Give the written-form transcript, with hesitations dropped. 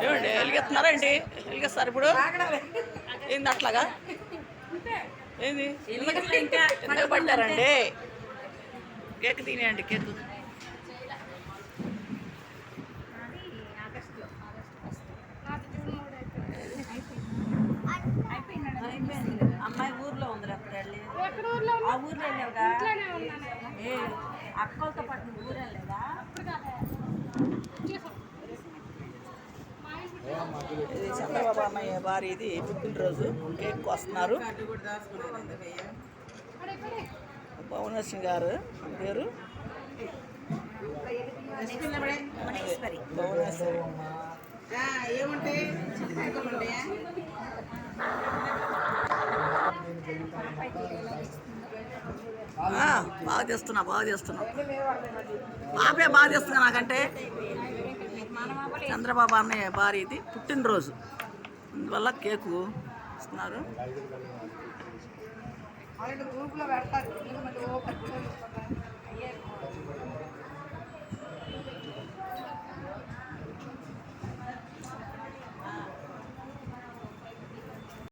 ఏమండి వెలిగిస్తున్నారా ఏంటి? వెలిగిస్తారు ఇప్పుడు ఏంది అట్లాగా? ఏంది ఎందుకు పడ్డారండి? కేక్ తినేయండి. కేక్ అమ్మాయి ఊర్లో ఉంది. అప్పుడు ఆ ఊర్లో వెళ్ళావుగా? అక్కలతో పాటు నువ్వు ఊరు వెళ్ళలేదా? ఇది చంద్రబాబు అమ్మాయి వారి ఇది పుట్టినరోజు కేక్ వస్తున్నారు. భువనేశ్వరి గారు పేరు భువనేశ్వరి. బాగా చేస్తున్నా బాబే బాగా చేస్తున్నా. నాకంటే చంద్రబాబు అన్నయ్య భార్యది పుట్టినరోజు, అందువల్ల కేకు ఇస్తున్నారు.